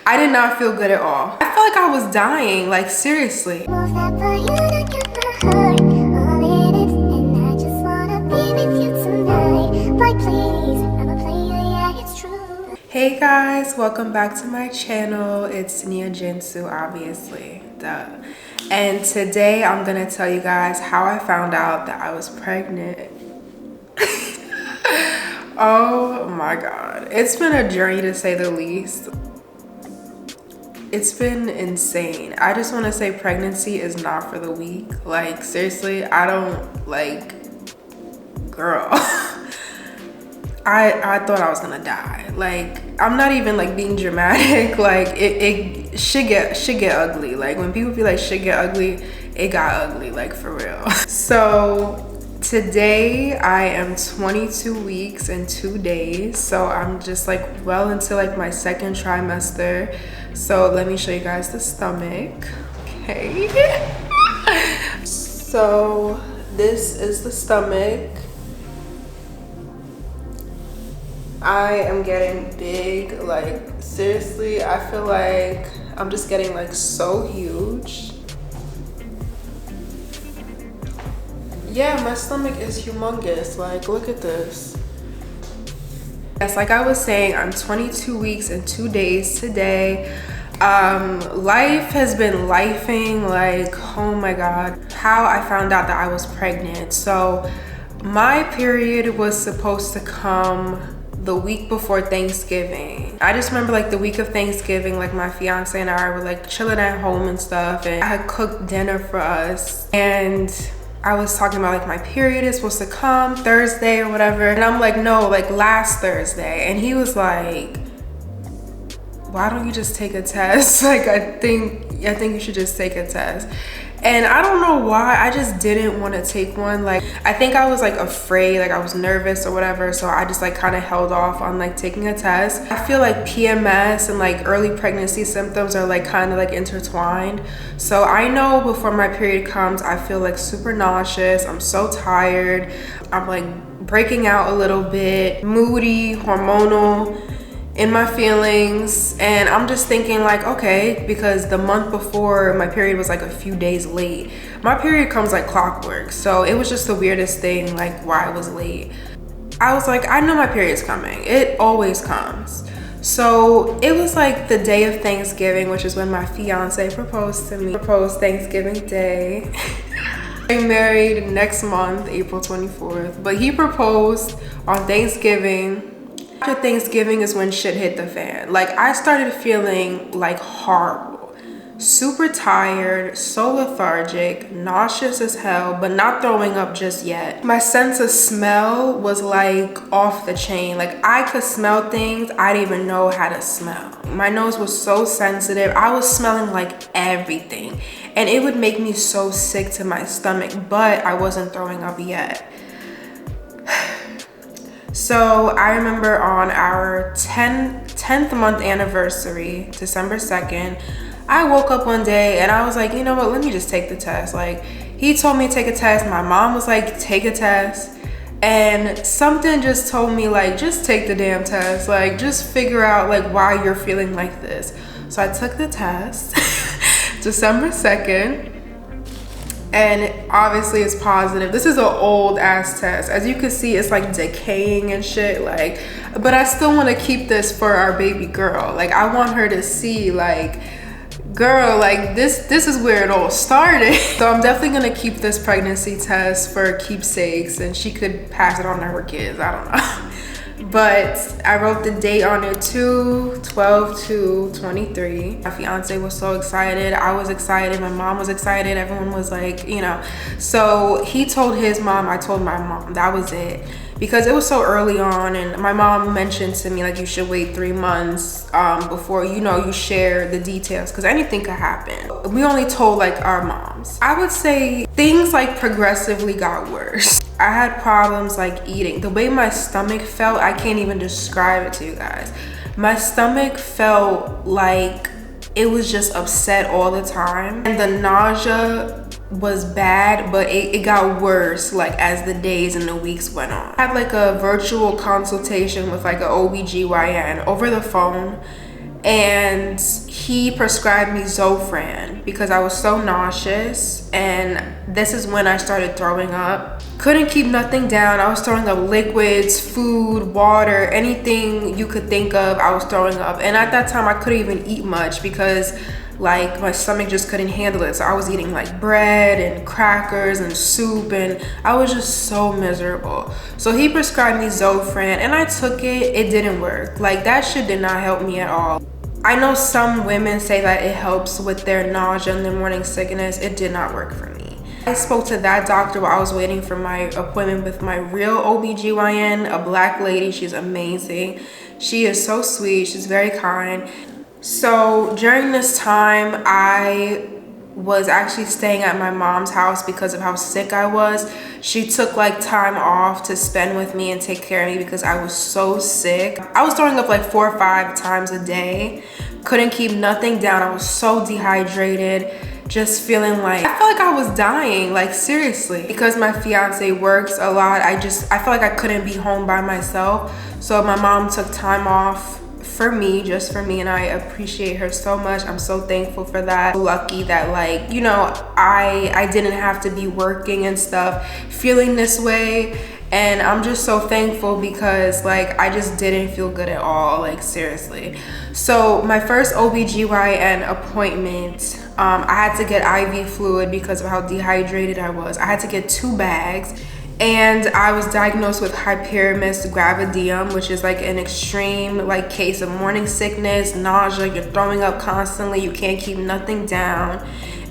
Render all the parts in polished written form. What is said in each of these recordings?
I did not feel good at all. I felt like I was dying, like seriously. Hey guys, welcome back to my channel. It's Nia Jinsu, obviously, duh. And today I'm gonna tell you guys how I found out that I was pregnant. Oh my god, it's been a journey to say the least. It's been insane. I just want to say pregnancy is not for the weak. Like seriously, I don't like, girl. I thought I was gonna die. Like, I'm not even like being dramatic. Like it should get ugly. Like when people be like shit get ugly, it got ugly, like for real. So today I am 22 weeks and 2 days. So I'm just like well into like my second trimester. So let me show you guys the stomach. Okay. So this is the stomach. I am getting big, like seriously, I feel like I'm just getting like so huge. Yeah, my stomach is humongous, like look at this. Yes, like I was saying, I'm 22 weeks and 2 days today. Life has been lifing, like oh my god. How I found out that I was pregnant. So my period was supposed to come the week before Thanksgiving. I just remember like the week of Thanksgiving, like my fiance and I were like chilling at home and stuff, and I had cooked dinner for us, and I was talking about like my period is supposed to come Thursday or whatever, and I'm like, no, like last Thursday. And he was like, why don't you just take a test? Like I think you should just take a test. And I don't know why, I just didn't want to take one. Like I think I was like afraid, like I was nervous or whatever, so I just like kind of held off on like taking a test. I feel like PMS and like early pregnancy symptoms are like kind of like intertwined. So I know before my period comes, I feel like super nauseous, I'm so tired, I'm like breaking out a little bit, moody, hormonal in my feelings, and I'm just thinking like, okay, because the month before my period was like a few days late. My period comes like clockwork, so it was just the weirdest thing, like why I was late. I was like, I know my period's coming, it always comes. So it was like the day of Thanksgiving, which is when my fiance proposed to me. Proposed Thanksgiving Day. I'm married next month, April 24th, but he proposed on Thanksgiving. After Thanksgiving is when shit hit the fan. Like I started feeling like horrible, super tired, so lethargic, nauseous as hell, but not throwing up just yet. My sense of smell was like off the chain. Like I could smell things I didn't even know how to smell. My nose was so sensitive. I was smelling like everything, and it would make me so sick to my stomach, but I wasn't throwing up yet. So I remember on our 10th month anniversary, December 2nd, I woke up one day and I was like, you know what, let me just take the test. Like he told me to take a test. My mom was like, take a test. And something just told me like, just take the damn test. Like just figure out like why you're feeling like this. So I took the test, December 2nd. And obviously it's positive. This is an old ass test. As you can see, it's like decaying and shit, like, but I still want to keep this for our baby girl. Like I want her to see like, girl, like this is where it all started. So I'm definitely gonna keep this pregnancy test for keepsakes, and she could pass it on to her kids, I don't know. But I wrote the date on it too, 12/2/23. My fiance was so excited, I was excited, my mom was excited, everyone was like, you know. So he told his mom, I told my mom, that was it. Because it was so early on, and my mom mentioned to me like you should wait 3 months before you share the details, because anything could happen. We only told like our moms. I would say things like progressively got worse. I had problems like eating. The way my stomach felt, I can't even describe it to you guys. My stomach felt like it was just upset all the time, and the nausea was bad, but it got worse like as the days and the weeks went on. I had like a virtual consultation with like an OBGYN over the phone, and he prescribed me Zofran because I was so nauseous, and this is when I started throwing up. Couldn't keep nothing down. I was throwing up liquids, food, water, anything you could think of, I was throwing up. And at that time I couldn't even eat much because like my stomach just couldn't handle it. So I was eating like bread and crackers and soup, and I was just so miserable. So he prescribed me Zofran and I took it. It didn't work. Like that shit did not help me at all. I know some women say that it helps with their nausea and their morning sickness. It did not work for me. I spoke to that doctor while I was waiting for my appointment with my real OBGYN, a black lady. She's amazing. She is so sweet. She's very kind. So during this time, I was actually staying at my mom's house because of how sick I was. She took like time off to spend with me and take care of me because I was so sick. I was throwing up like 4 or 5 times a day. Couldn't keep nothing down. I was so dehydrated. Just feeling like, I felt like I was dying, like seriously. Because my fiance works a lot, I felt like I couldn't be home by myself. So my mom took time off for me, just for me, and I appreciate her so much. I'm so thankful for that. Lucky that, like, you know, I didn't have to be working and stuff, feeling this way. And I'm just so thankful because like I just didn't feel good at all, like seriously. So my first OBGYN appointment, I had to get IV fluid because of how dehydrated I was. I had to get 2 bags. And I was diagnosed with hyperemesis gravidarum, which is like an extreme like case of morning sickness, nausea, you're throwing up constantly, you can't keep nothing down.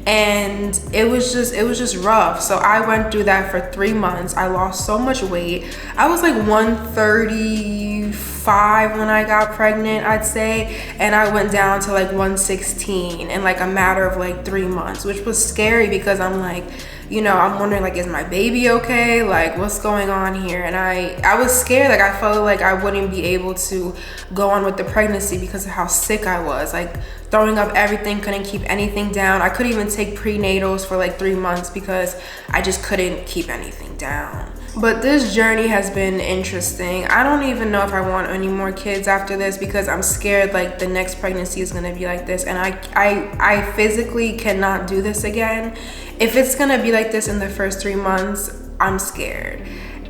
And it was just rough. So I went through that for 3 months. I lost so much weight. I was like 135 when I got pregnant, I'd say, and I went down to like 116 in like a matter of like 3 months, which was scary because I'm like, you know, I'm wondering like, is my baby okay? Like, what's going on here? And I was scared. Like, I felt like I wouldn't be able to go on with the pregnancy because of how sick I was. Like, throwing up everything, couldn't keep anything down. I couldn't even take prenatals for like 3 months because I just couldn't keep anything down. But this journey has been interesting. I don't even know if I want any more kids after this because I'm scared like the next pregnancy is gonna be like this, and I physically cannot do this again. If it's gonna be like this in the first 3 months, I'm scared.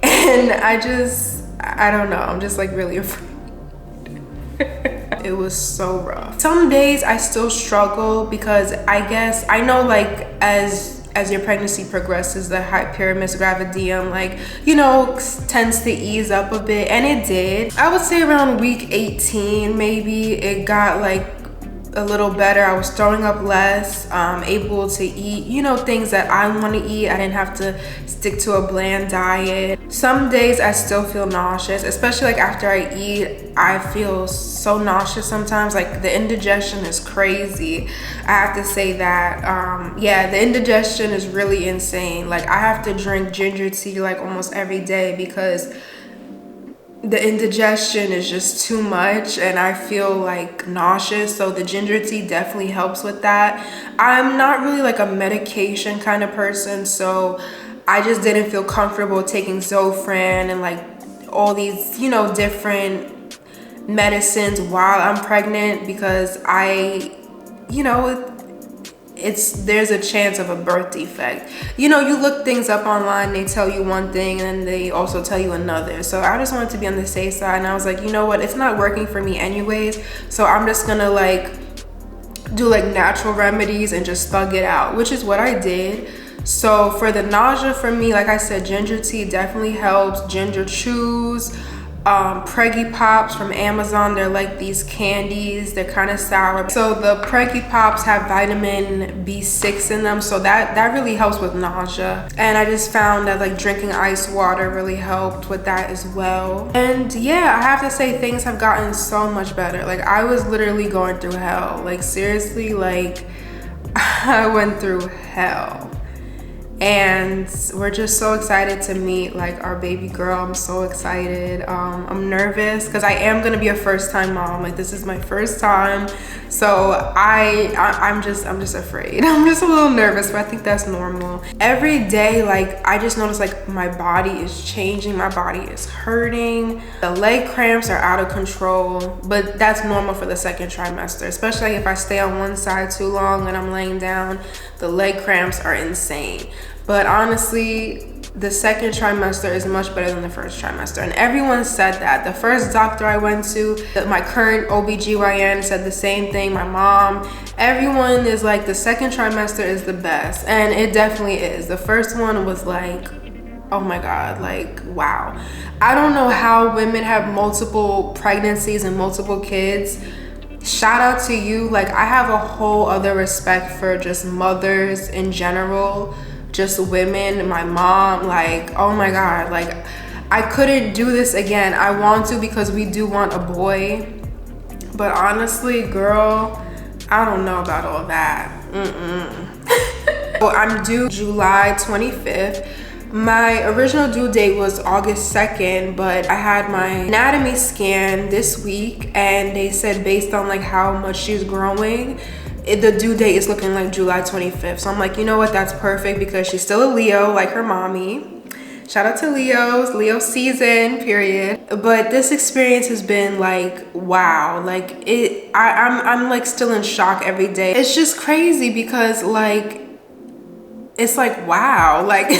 And I don't know, I'm just like really afraid. It was so rough. Some days I still struggle because I guess, I know like as your pregnancy progresses, the hyperemesis gravidarum, like, you know, tends to ease up a bit, and it did. I would say around week 18, maybe, it got like a little better. I was throwing up less, able to eat, you know, things that I want to eat. I didn't have to stick to a bland diet. Some days I still feel nauseous, especially like after I eat. I feel so nauseous sometimes. Like the indigestion is crazy. I have to say that, yeah, the indigestion is really insane. Like I have to drink ginger tea like almost every day because the indigestion is just too much and I feel like nauseous. So the ginger tea definitely helps with that. I'm not really like a medication kind of person, so I just didn't feel comfortable taking Zofran and like all these, you know, different medicines while I'm pregnant because you know, there's a chance of a birth defect. You know, you look things up online, they tell you one thing and then they also tell you another. So I just wanted to be on the safe side, and I was like, you know what, it's not working for me anyways, so I'm just gonna like do like natural remedies and just thug it out, which is what I did. So for the nausea, for me, like I said, ginger tea definitely helps. Ginger chews, Preggy Pops from Amazon. They're like these candies, they're kind of sour. So the Preggy Pops have vitamin B6 in them, so that really helps with nausea. And I just found that like drinking ice water really helped with that as well. And yeah, I have to say things have gotten so much better. Like I was literally going through hell, like seriously, like I went through hell. and we're just so excited to meet like our baby girl. I'm so excited. I'm nervous because I am gonna be a first-time mom. Like, this is my first time, so I'm just afraid. I'm just a little nervous, but I think that's normal. Every day, like, I just notice like my body is changing, my body is hurting, the leg cramps are out of control, but that's normal for the second trimester, especially if I stay on one side too long and I'm laying down. The leg cramps are insane. But honestly, the second trimester is much better than the first trimester. And everyone said that. The first doctor I went to, my current OBGYN, said the same thing. My mom, everyone is like, the second trimester is the best. And it definitely is. The first one was like, oh my God, like, wow. I don't know how women have multiple pregnancies and multiple kids. Shout out to you. Like, I have a whole other respect for just mothers in general, just women, my mom, like, oh my God, like, I couldn't do this again. I want to because we do want a boy, but honestly, girl, I don't know about all that. Well, I'm due July 25th. My original due date was August 2nd, but I had my anatomy scan this week, and they said based on like how much she's growing, the due date is looking like July 25th. So I'm like, you know what, that's perfect because she's still a Leo like her mommy. Shout out to Leos, Leo season, period. But this experience has been like, wow, like I'm like still in shock every day. It's just crazy because like, it's like, wow, like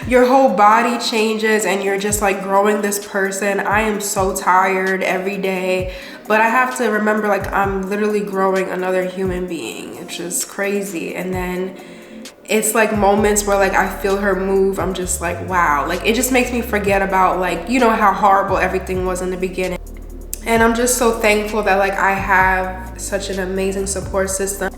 your whole body changes and you're just like growing this person. I am so tired every day, but I have to remember like I'm literally growing another human being. It's just crazy. And then it's like moments where like I feel her move. I'm just like, wow, like it just makes me forget about like, you know, how horrible everything was in the beginning. And I'm just so thankful that like I have such an amazing support system.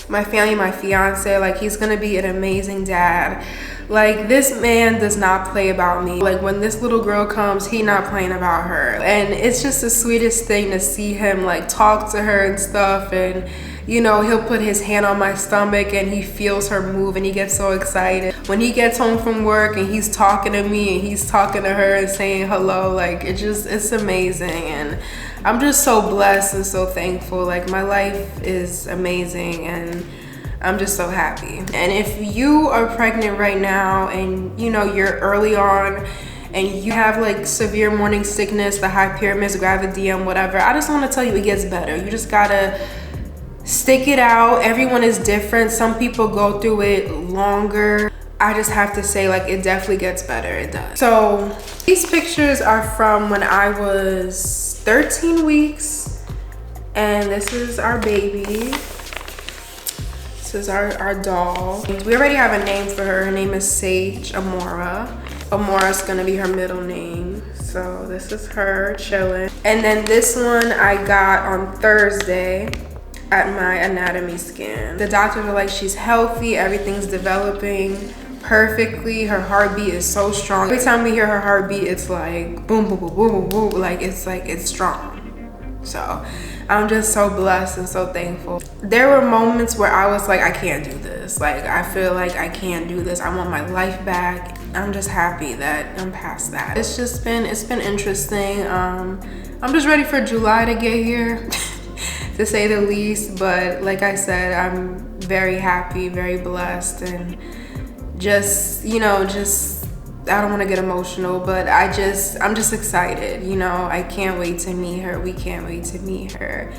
My family, my fiance, like he's gonna be an amazing dad. Like, this man does not play about me. Like, when this little girl comes, he not playing about her. And it's just the sweetest thing to see him like talk to her and stuff. And you know, he'll put his hand on my stomach and he feels her move and he gets so excited. When he gets home from work and he's talking to me and he's talking to her and saying hello, like it's amazing. And I'm just so blessed and so thankful. Like, my life is amazing and I'm just so happy. And if you are pregnant right now and you know you're early on and you have like severe morning sickness, the hyperemesis, gravidarum, whatever, I just want to tell you it gets better. You just gotta stick it out. Everyone is different. Some people go through it longer. I just have to say, like, it definitely gets better. It does. So these pictures are from when I was 13 weeks, and this is our baby. This is our doll. We already have a name for her. Her name is Sage Amora. Amora's gonna be her middle name. So this is her chilling. And then this one I got on Thursday at my anatomy scan. The doctors are like, she's healthy, everything's developing perfectly. Her heartbeat is so strong. Every time we hear her heartbeat, it's like boom, boom, boom, boom, boom, boom. Like it's strong. So I'm just so blessed and so thankful. There were moments where I was like, I can't do this. Like, I feel like I can't do this. I want my life back. I'm just happy that I'm past that. It's been interesting. I'm just ready for July to get here. To say the least, but like I said, I'm very happy, very blessed, and just, you know, I don't want to get emotional, but I'm just excited, you know. I can't wait to meet her. We can't wait to meet her.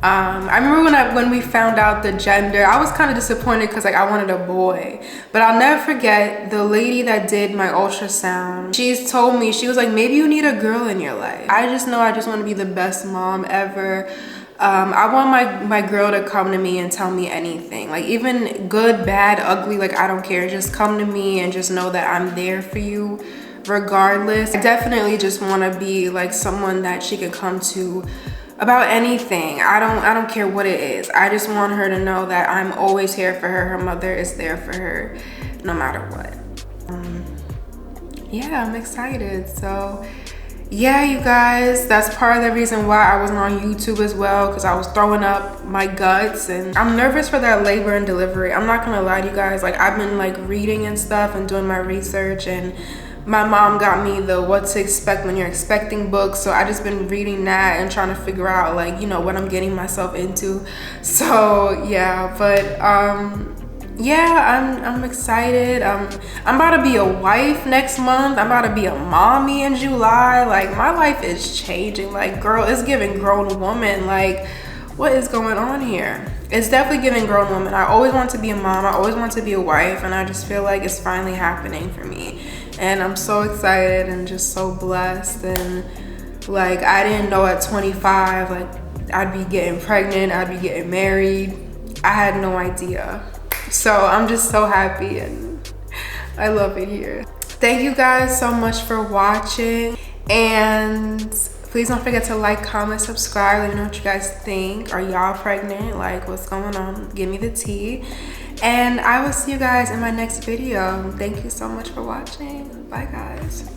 I remember when we found out the gender, I was kind of disappointed because like I wanted a boy, but I'll never forget the lady that did my ultrasound. She's told me, she was like, maybe you need a girl in your life. I just know I just want to be the best mom ever. I want my girl to come to me and tell me anything, like even good, bad, ugly, like I don't care. Just come to me and just know that I'm there for you regardless. I definitely just want to be like someone that she can come to about anything. I don't care what it is. I just want her to know that I'm always here for her. Her mother is there for her no matter what. Yeah, I'm excited. So yeah, you guys, that's part of the reason why I wasn't on YouTube as well, because I was throwing up my guts, and I'm nervous for that labor and delivery. I'm not gonna lie to you guys, like I've been like reading and stuff and doing my research, and my mom got me the what to expect when you're expecting books, so I just been reading that and trying to figure out, like, you know, what I'm getting myself into. So yeah, but yeah, I'm excited. I'm about to be a wife next month. I'm about to be a mommy in July. Like, my life is changing. Like, girl, it's giving grown woman. Like, what is going on here? It's definitely giving grown woman. I always want to be a mom. I always want to be a wife, and I just feel like it's finally happening for me. And I'm so excited and just so blessed. And like, I didn't know at 25, like, I'd be getting pregnant, I'd be getting married. I had no idea. So I'm just so happy, and I love it here. Thank you guys so much for watching, and please don't forget to like, comment, subscribe. Let me know what you guys think. Are y'all pregnant? Like, what's going on? Give me the tea. And I will see you guys in my next video. Thank you so much for watching. Bye, guys.